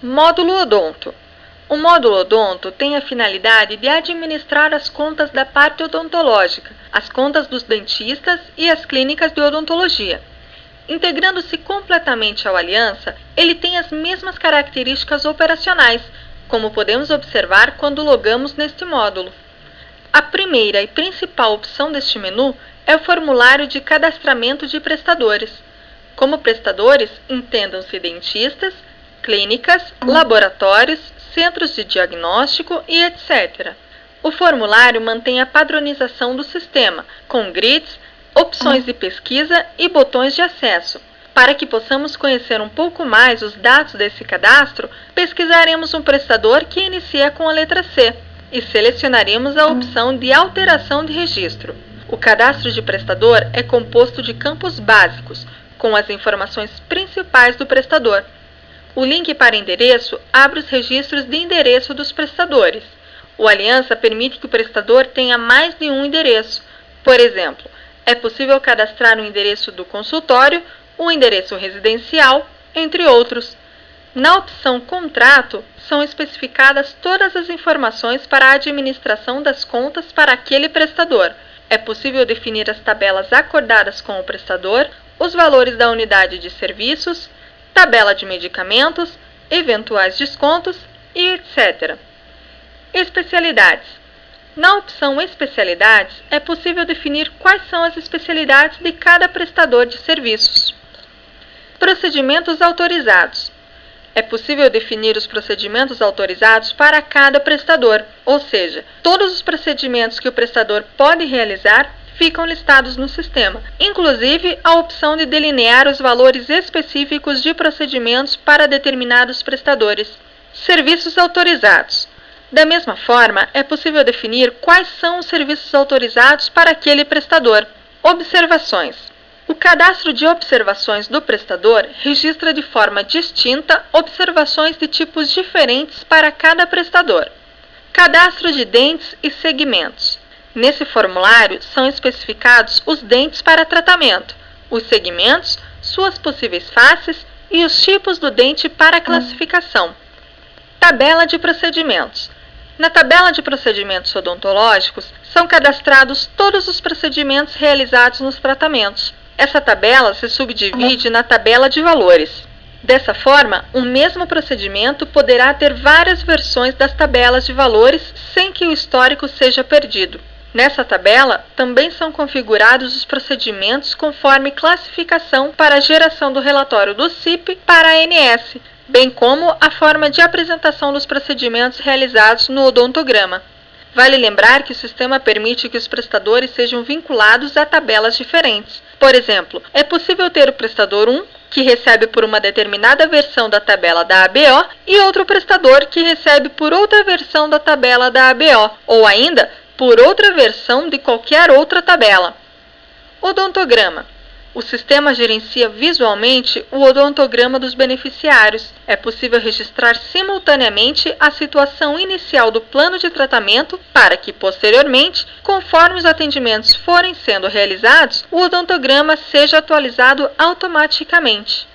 Módulo Odonto. O módulo Odonto tem a finalidade de administrar as contas da parte odontológica, as contas dos dentistas e as clínicas de odontologia. Integrando-se completamente ao Aliança, ele tem as mesmas características operacionais, como podemos observar quando logamos neste módulo. A primeira e principal opção deste menu é o formulário de cadastramento de prestadores. Como prestadores, entendam-se dentistas, clínicas, laboratórios, centros de diagnóstico e etc. O formulário mantém a padronização do sistema, com grids, opções de pesquisa e botões de acesso. Para que possamos conhecer um pouco mais os dados desse cadastro, pesquisaremos um prestador que inicia com a letra C e selecionaremos a opção de alteração de registro. O cadastro de prestador é composto de campos básicos, com as informações principais do prestador. O link para endereço abre os registros de endereço dos prestadores. O Aliança permite que o prestador tenha mais de um endereço. Por exemplo, é possível cadastrar o endereço do consultório, o endereço residencial, entre outros. Na opção Contrato, são especificadas todas as informações para a administração das contas para aquele prestador. É possível definir as tabelas acordadas com o prestador, os valores da unidade de serviços, tabela de medicamentos, eventuais descontos e etc. Especialidades. Na opção Especialidades, é possível definir quais são as especialidades de cada prestador de serviços. Procedimentos autorizados. É possível definir os procedimentos autorizados para cada prestador, ou seja, todos os procedimentos que o prestador pode realizar ficam listados no sistema, inclusive a opção de delinear os valores específicos de procedimentos para determinados prestadores. Serviços autorizados. Da mesma forma, é possível definir quais são os serviços autorizados para aquele prestador. Observações. O cadastro de observações do prestador registra de forma distinta observações de tipos diferentes para cada prestador. Cadastro de dentes e segmentos. Nesse formulário são especificados os dentes para tratamento, os segmentos, suas possíveis faces e os tipos do dente para classificação. Tabela de procedimentos. Na tabela de procedimentos odontológicos são cadastrados todos os procedimentos realizados nos tratamentos. Essa tabela se subdivide na tabela de valores. Dessa forma, um mesmo procedimento poderá ter várias versões das tabelas de valores sem que o histórico seja perdido. Nessa tabela, também são configurados os procedimentos conforme classificação para a geração do relatório do CIP para a ANS, bem como a forma de apresentação dos procedimentos realizados no odontograma. Vale lembrar que o sistema permite que os prestadores sejam vinculados a tabelas diferentes. Por exemplo, é possível ter o prestador 1, que recebe por uma determinada versão da tabela da ABO, e outro prestador que recebe por outra versão da tabela da ABO, ou ainda por outra versão de qualquer outra tabela. Odontograma. O sistema gerencia visualmente o odontograma dos beneficiários. É possível registrar simultaneamente a situação inicial do plano de tratamento para que, posteriormente, conforme os atendimentos forem sendo realizados, o odontograma seja atualizado automaticamente.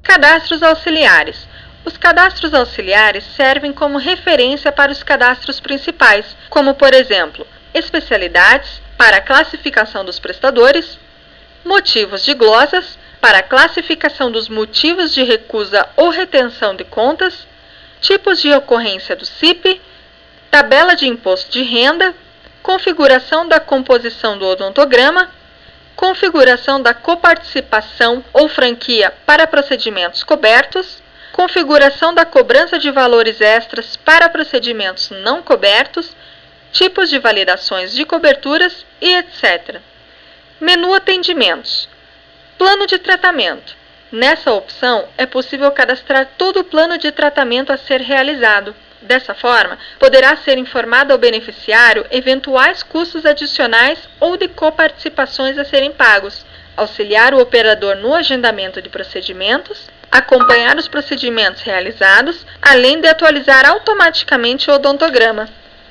Cadastros auxiliares. Os cadastros auxiliares servem como referência para os cadastros principais, como, por exemplo, especialidades, para a classificação dos prestadores, motivos de glosas, para a classificação dos motivos de recusa ou retenção de contas, tipos de ocorrência do CIP, tabela de imposto de renda, configuração da composição do odontograma, configuração da coparticipação ou franquia para procedimentos cobertos, configuração da cobrança de valores extras para procedimentos não cobertos, tipos de validações de coberturas e etc. Menu Atendimentos. Plano de tratamento. Nessa opção, é possível cadastrar todo o plano de tratamento a ser realizado. Dessa forma, poderá ser informado ao beneficiário eventuais custos adicionais ou de coparticipações a serem pagos, auxiliar o operador no agendamento de procedimentos, acompanhar os procedimentos realizados, além de atualizar automaticamente o odontograma.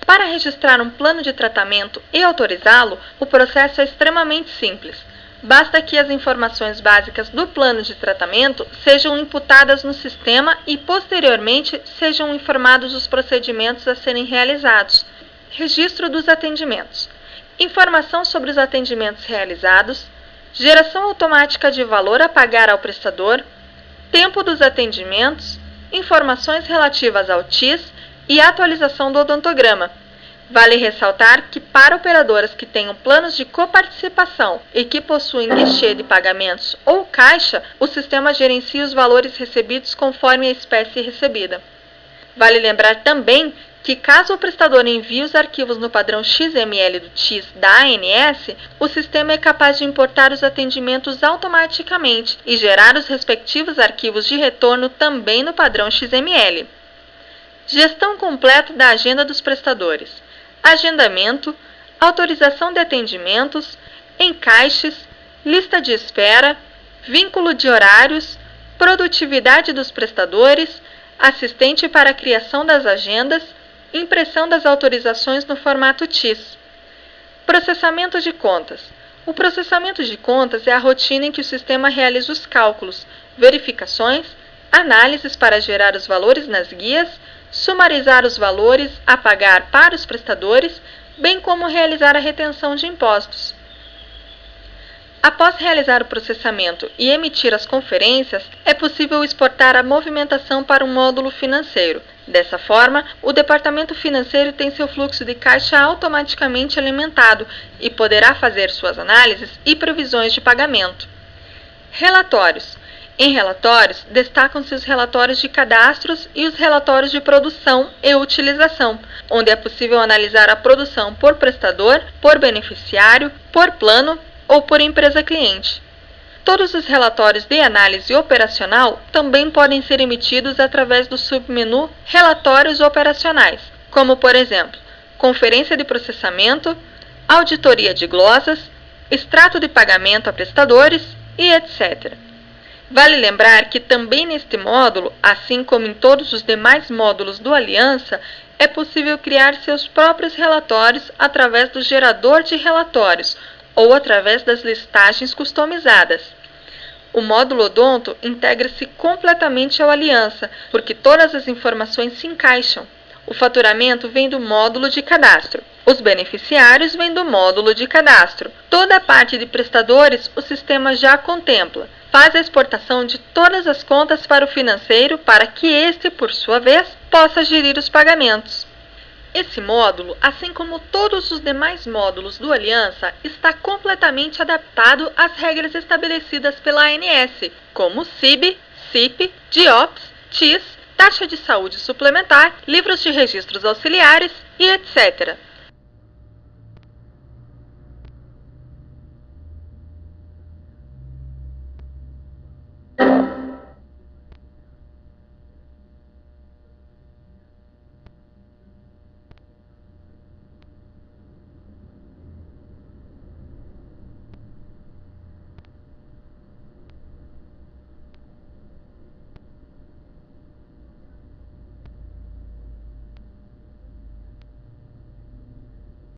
Para registrar um plano de tratamento e autorizá-lo, o processo é extremamente simples. Basta que as informações básicas do plano de tratamento sejam imputadas no sistema e, posteriormente, sejam informados os procedimentos a serem realizados. Registro dos atendimentos. Informação sobre os atendimentos realizados. Geração automática de valor a pagar ao prestador. Tempo dos atendimentos. Informações relativas ao TIS e atualização do odontograma. Vale ressaltar que para operadoras que tenham planos de coparticipação e que possuem guichê de pagamentos ou caixa, o sistema gerencia os valores recebidos conforme a espécie recebida. Vale lembrar também que caso o prestador envie os arquivos no padrão XML do TIS da ANS, o sistema é capaz de importar os atendimentos automaticamente e gerar os respectivos arquivos de retorno também no padrão XML. Gestão completa da agenda dos prestadores. Agendamento, autorização de atendimentos, encaixes, lista de espera, vínculo de horários, produtividade dos prestadores, assistente para a criação das agendas, impressão das autorizações no formato TIS. Processamento de contas. O processamento de contas é a rotina em que o sistema realiza os cálculos, verificações, análises para gerar os valores nas guias, sumarizar os valores a pagar para os prestadores, bem como realizar a retenção de impostos. Após realizar o processamento e emitir as conferências, é possível exportar a movimentação para um módulo financeiro. Dessa forma, o departamento financeiro tem seu fluxo de caixa automaticamente alimentado e poderá fazer suas análises e previsões de pagamento. Relatórios. Em relatórios, destacam-se os relatórios de cadastros e os relatórios de produção e utilização, onde é possível analisar a produção por prestador, por beneficiário, por plano ou por empresa cliente. Todos os relatórios de análise operacional também podem ser emitidos através do submenu Relatórios Operacionais, como por exemplo, conferência de processamento, auditoria de glosas, extrato de pagamento a prestadores e etc. Vale lembrar que também neste módulo, assim como em todos os demais módulos do Aliança, é possível criar seus próprios relatórios através do gerador de relatórios ou através das listagens customizadas. O módulo Odonto integra-se completamente ao Aliança, porque todas as informações se encaixam. O faturamento vem do módulo de cadastro. Os beneficiários vêm do módulo de cadastro. Toda a parte de prestadores o sistema já contempla. Faz a exportação de todas as contas para o financeiro para que este, por sua vez, possa gerir os pagamentos. Esse módulo, assim como todos os demais módulos do Aliança, está completamente adaptado às regras estabelecidas pela ANS, como CIB, CIP, DIOPS, TIS, taxa de saúde suplementar, livros de registros auxiliares e etc.